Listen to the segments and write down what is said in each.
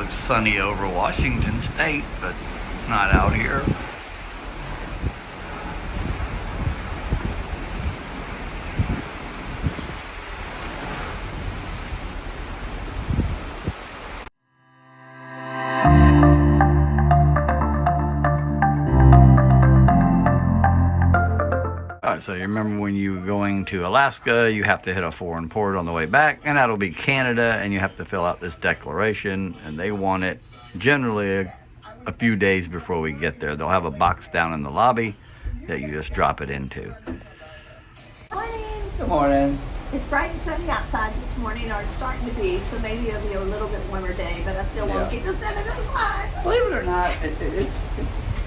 looks sunny over Washington State, but not out here. So you remember when you were going to Alaska, you have to hit a foreign port on the way back, and that'll be Canada, and you have to fill out this declaration, and they want it generally a few days before we get there. They'll have a box down in the lobby that you just drop it into. Morning. Good morning. It's bright and sunny outside this morning, or it's starting to be, so maybe it'll be a little bit warmer day, but I still won't get to sit in the sun. Believe it or not,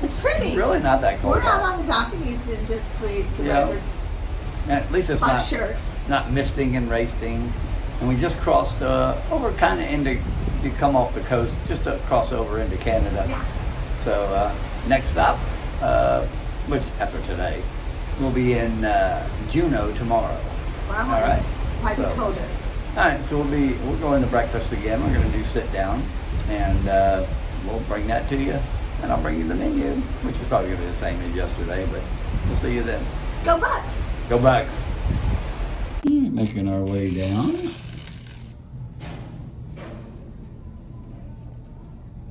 It's pretty. really not that cold. We're out on the dock and used to just sleep. The weather's At least it's not misting and racing. And we just crossed over kind of into, you come off the coast, just to cross over into Canada. Yeah. So next stop, which after today, we'll be in Juneau tomorrow. Well, all right. Might be colder. All right, so we're going to breakfast again. We're going to do sit down, and we'll bring that to you. And I'll bring you the menu, which is probably going to be the same as yesterday, but we'll see you then. Go Bucks! Go Bucks! Making our way down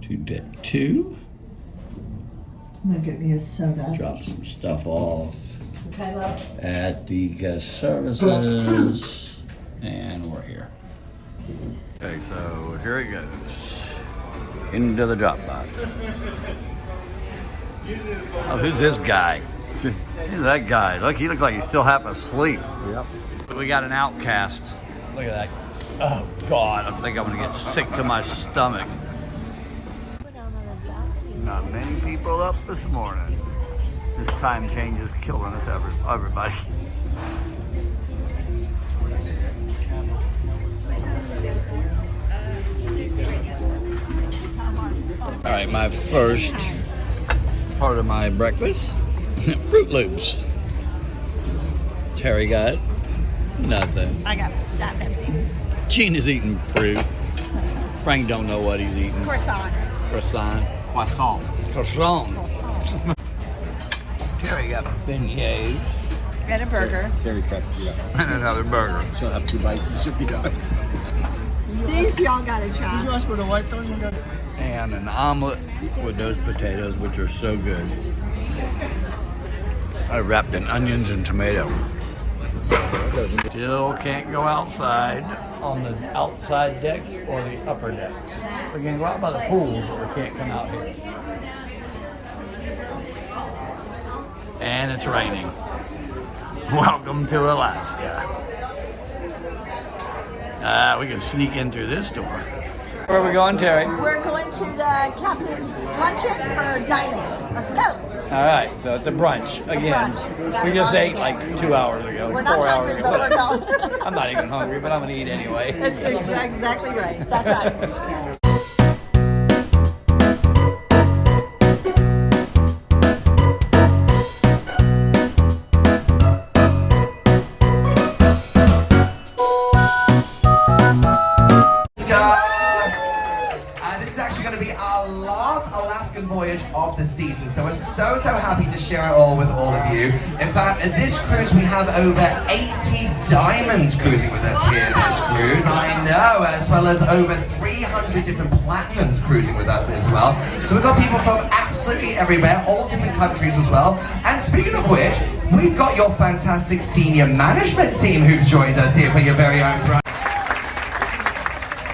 to deck 2. I'm going to get me a soda. Drop some stuff off Okay, love. at the guest services, and we're here. Okay, so here it goes. Into the drop box. Oh, who's this guy? Who's that guy? Look, he looks like he's still half asleep. Yep. We got an outcast. Look at that. Oh, God. I think I'm going to get sick to my stomach. Not many people up this morning. This time change is killing us, everybody. All right, my first part of my breakfast, Fruit Loops. Terry got nothing. I got that fancy. Gina's eating fruit. Frank don't know what he's eating. Croissant. Croissant. Croissant. Croissant. Terry got beignets. And a burger. Terry cracks me up. And another burger. She'll have 2 bites and she'll be done. These y'all gotta try. Did you ask for the white though? And an omelet with those potatoes, which are so good. I wrapped in onions and tomato. Still can't go outside on the outside decks or the upper decks. We can go out by the pools, but we can't come out here. And it's raining. Welcome to Alaska. We can sneak in through this door. Where are we going, Terry? We're going to the captain's luncheon for diamonds. Let's go. All right, so it's a brunch again. Brunch. We just ate like 2 hours ago. We're not 4 hungry, hours. but we're going. I'm not even hungry, but I'm gonna eat anyway. That's exactly right. That's right. Voyage of the season, so we're so happy to share it all with all of you. In fact, at this cruise we have over 80 diamonds cruising with us here at this cruise, I know, as well as over 300 different platinums cruising with us as well. So we've got people from absolutely everywhere, all different countries as well. And speaking of which, we've got your fantastic senior management team who's joined us here for your very own front.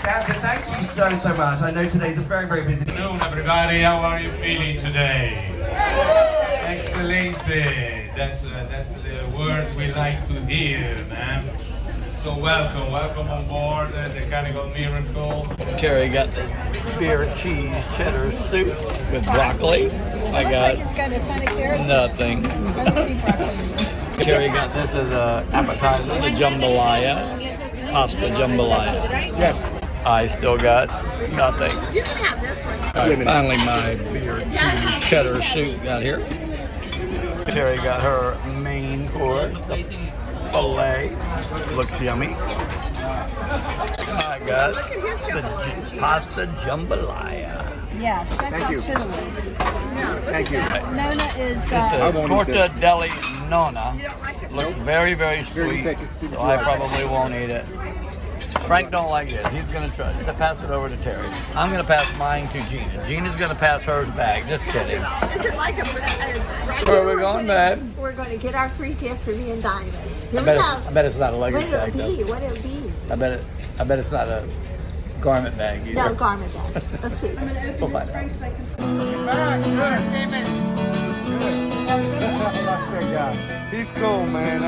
Captain, thank you so much. I know today's a very busy day. Good afternoon, everybody. How are you feeling today? Excelente. That's the words we like to hear, man. So welcome on board the Carnival Miracle. Terry got the beer cheese cheddar soup with broccoli. I got It's got a ton of carrots. nothing. Terry got this as an appetizer, the jambalaya, pasta jambalaya. Yes. I still got nothing. You can have this one. All right, finally my beer cheese cheddar soup got here. Terry got her main course, the filet. Looks yummy. I got Look at his jambalaya. the pasta jambalaya. Yes, that's Thank you. Thank you. Nona is. It's I a won't eat torta this. deli nonna. You don't like it? Looks very, very Here, you sweet. take it. See what So you I like. probably won't eat it. Frank don't like it. He's gonna try. So pass it over to Terry. I'm gonna pass mine to Gina. Gina's gonna pass hers back. Just kidding. Is it like a right Where here we we're going, gonna- babe? We're going to get our free gift for me and Diamond. Here I we bet, go. I bet it's not a What luggage it'll bag be? though. What it'll be? I bet it's not a garment bag either. No, garment bag. Let's see. We'll find out. That guy. He's cool, man.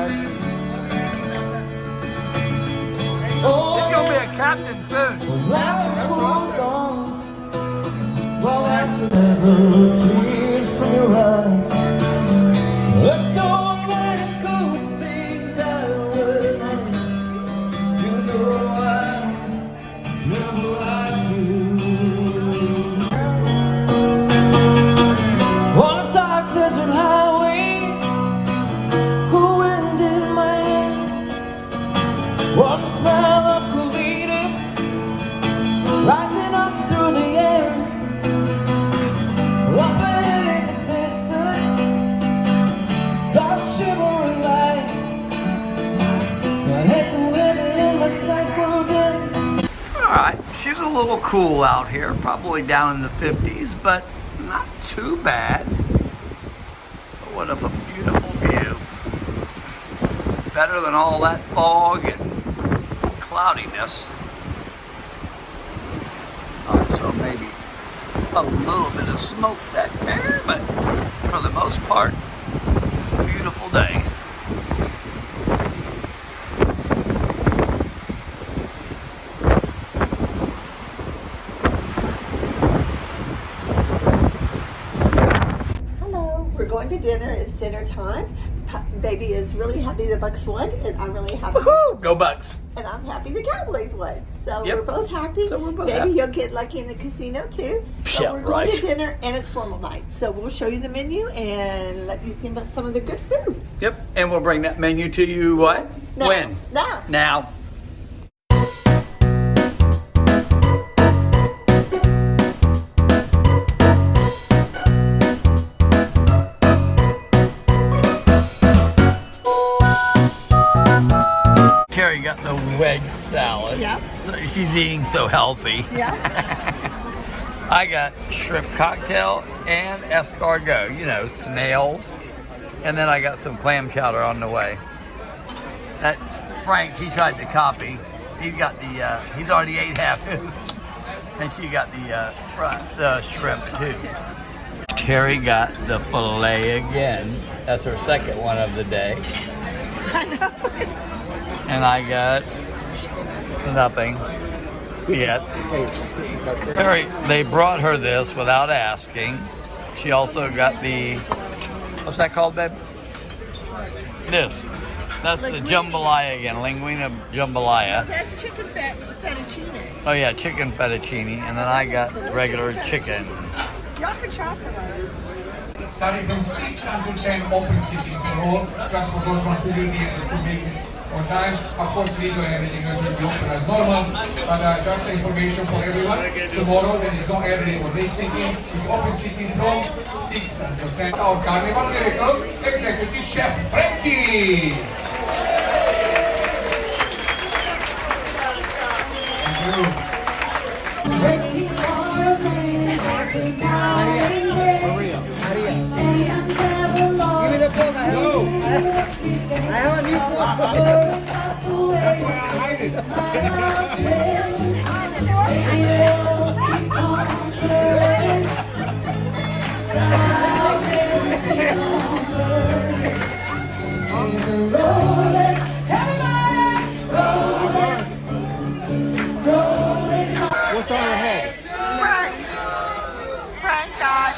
He's gonna be a captain soon. Well, after never tears from your eyes, let's go and let it go, big diamond. You know I never lied to you. On a dark desert highway, cool wind in my hair, warm smell of colitas rising up through the air. Up in the distance, stars shimmering light. My head living in my psycho. All right, she's a little cool out here, probably down in the 50s, but not too bad. But what a beautiful view. Better than all that fog and cloudiness. So maybe a little bit of smoke back there, but for the most part, beautiful day. Hello. We're going to dinner. It's dinner time. Baby is really happy the Bucks won, and I'm really happy. Woohoo! Go Bucks! And I'm happy the Cowboys won. So Yep. we're both happy. So we're both Maybe happy. you'll get lucky in the casino too. So Yeah, we're going right. to dinner and it's formal night. So we'll show you the menu and let you see some of the good food. Yep, and we'll bring that menu to you what? Now. When? Now. Now. Terry got the wedge salad. Yep. So she's eating so healthy. Yeah. I got shrimp cocktail and escargot, you know, snails. And then I got some clam chowder on the way. That Frank, he tried to copy. He got the, he's already ate half his. And she got the shrimp too. Terry got the filet again. That's her second one of the day. I know. And I got nothing yet. Terry, they brought her this without asking. She also got the, what's that called, babe? This. That's the jambalaya again, linguine jambalaya. That's chicken fettuccine. Oh yeah, chicken fettuccine, and then I got regular chicken. Y'all can try some of it. Starting from 6 until 10 open seating for all, just for those ones who will be able to make it on time. Of course, video and everything else will be open as normal, but just the information for everyone. Tomorrow there is no early or late seating, it's open seating from 6 until 10. Our Carnival Miracle Executive Chef Frankie! Thank you. Maria. Give me the phone. I have a new phone. That's why I hide What's on her head? Frank got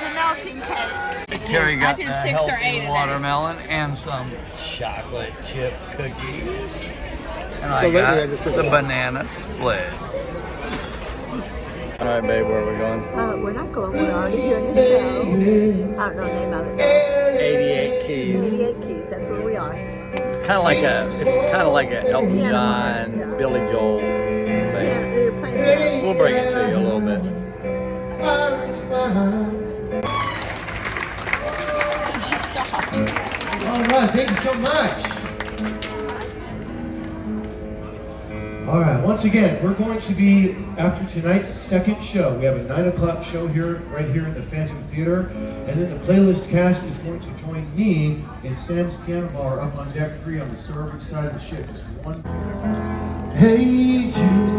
the melting cake. Terry got did the 6 or 8 healthy today. watermelon and some chocolate chip cookies. And I So lately I got just took the it. banana split. All right, babe, where are we going? We're not going. We're already here in the show. I don't know the name of it. 88 Keys. 88 Keys. That's where we are. It's kind of like a Elton John, Yeah. Billy Joel Yeah, thing. they're playing piano. We'll bring it to you a little bit. All right, thank you so much. All right, once again, we're going to be, after tonight's second show, we have a 9 o'clock show here, right here in the Phantom Theater, and then the playlist cast is going to join me in Sam's Piano Bar up on deck 3 on the starboard side of the ship. Just one. Hey Jude,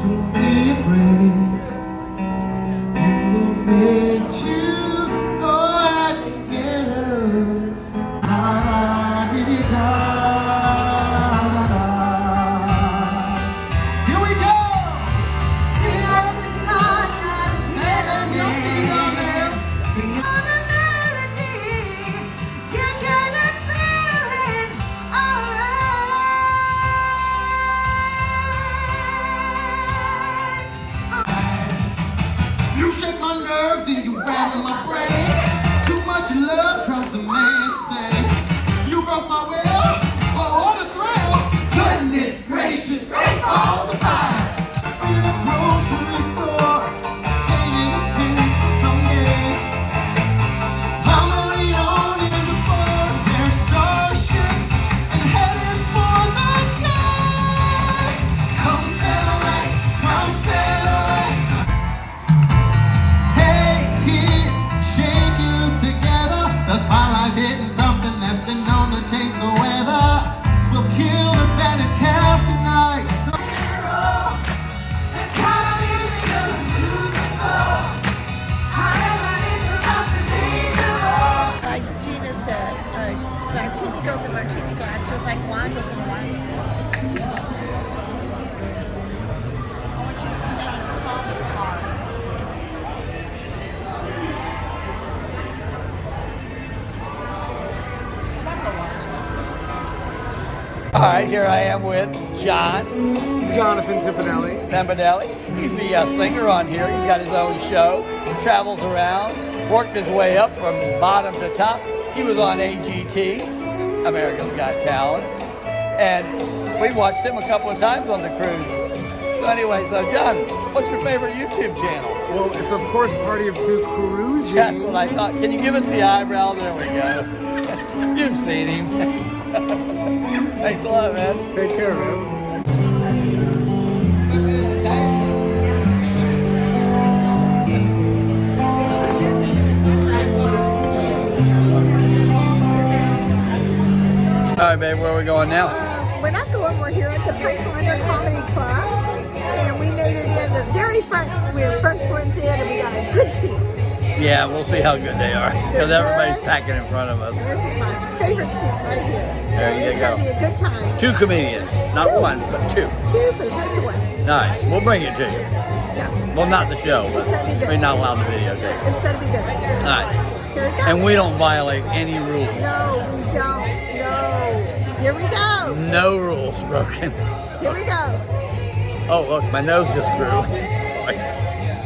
don't be afraid. You will make you go out again. Ah, did it Here we go! Sing us tonight, let me sing on there. Sing on a melody, you get it feeling alright. You shake my nerves and you rattle my brain. Too much love drives a man insane. You broke my will, oh what a thrill. Goodness gracious, great balls of fire. In a grocery store, staying in this place for someday. I'm a Leon in the bird, their starship, and headed for the sky. Come sail away, come sail away. Hey kids, shake your loose together. The spotlight's hitting something that's been known to change the weather. We'll kill the fatted calf tonight. Gina's martini goes in martini glass, just like wine goes in wine glass. I want you to put that on the top of the car. All right, here I am with Jonathan Zampanelli. He's the singer on here. He's got his own show, travels around, worked his way up from bottom to top. He was on AGT, America's Got Talent, and we watched him a couple of times on the cruise. So anyway, John, what's your favorite YouTube channel? Well, it's of course Party of Two Cruising. That's what I thought. Can you give us the eyebrow? There we go. You've seen him. Thanks a lot, man. Take care, man. All right, babe, where are we going now? We're not going, we're here at the Punchline Comedy Club, and we made it in the very front, we're first ones in, and we got a good seat. Yeah, we'll see how good they are, because They're everybody's good. packing in front of us. And this is my favorite seat right here. So There you it's going to go. be a good time. 2 comedians, not Two. 1, but 2. Two for the price of one. Nice. We'll bring it to you. Yeah, Well, not the show, but It's gonna be good. we're not allowed to videotape. it's going to be good. All right. Here we go. And we don't violate any rules. No, we don't. No. Here we go. No rules broken. Here we go. Oh, look, my nose just grew. Alright, now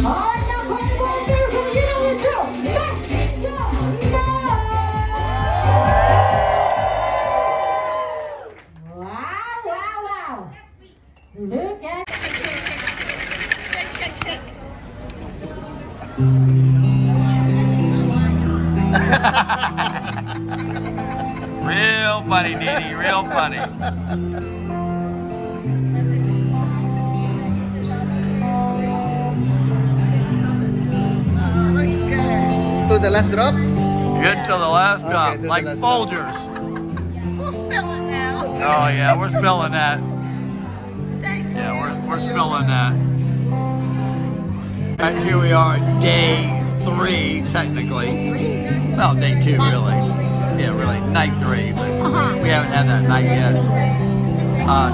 Carnival Miracle, you know the drill. Make some noise! Wow, wow, wow. Look at Shake, shake, shake. Real funny, Dee Dee, real funny. Looks good. To the last drop? Good till the last drop, to the like last drop. Folgers. We'll spill it now. Oh yeah, we're spilling that. Thank you. Yeah, we're spilling that. All right, here we are at day 3, technically. Well, day 2, really. Yeah, really, night 3, but we haven't had that night yet.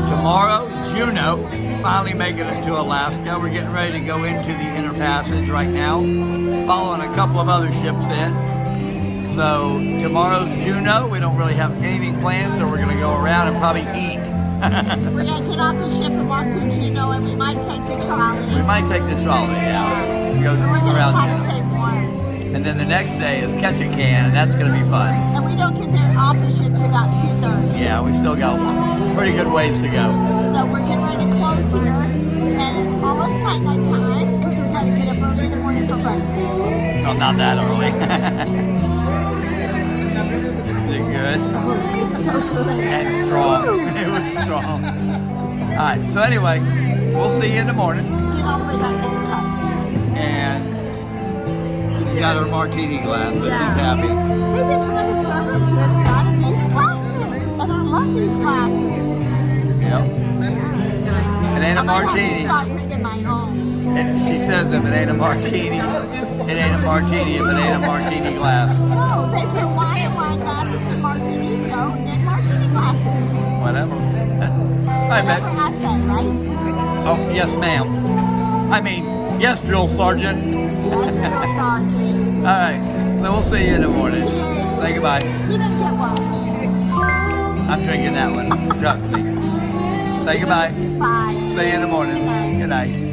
Tomorrow, Juneau, finally making it to Alaska. We're getting ready to go into the Inner Passage right now, following a couple of other ships in. So tomorrow's Juneau. We don't really have anything planned, so we're gonna go around and probably eat. We're gonna get off the ship and walk through Juneau, and we might take the trolley. We might take the trolley, yeah. Go And we're gonna around try there. to stay warm. And then the next day is catch a can, and that's gonna be fun. And we don't get there off the ship till about 2:30. Yeah, we still got pretty good ways to go. So we're getting ready to close here, and it's almost night time because we got to get up early in the morning for breakfast. No, not that early. Is it good? It's so good. And strong. It was strong. All right, so anyway, we'll see you in the morning. Get all the way back to the cup. And she got her martini glass, so she's happy. They've been trying to serve them to us out of these glasses, and I love these glasses. Yep. It ain't a I'm gonna have to martini. start bringing my own. She says if it ain't a martini, it ain't a martini if it ain't a martini glass. No, they put wine in wine glasses and martinis go in martini glasses. Whatever. Hi, Whatever man. I say, right? Oh, yes, ma'am. I mean, yes, drill sergeant. Yes, Bill Sergeant. All right, so we'll see you in the morning. Cheers. Say goodbye. You didn't get one. I'm drinking that one. Trust me. Say goodbye. Bye. See you in the morning. Good night. Good night.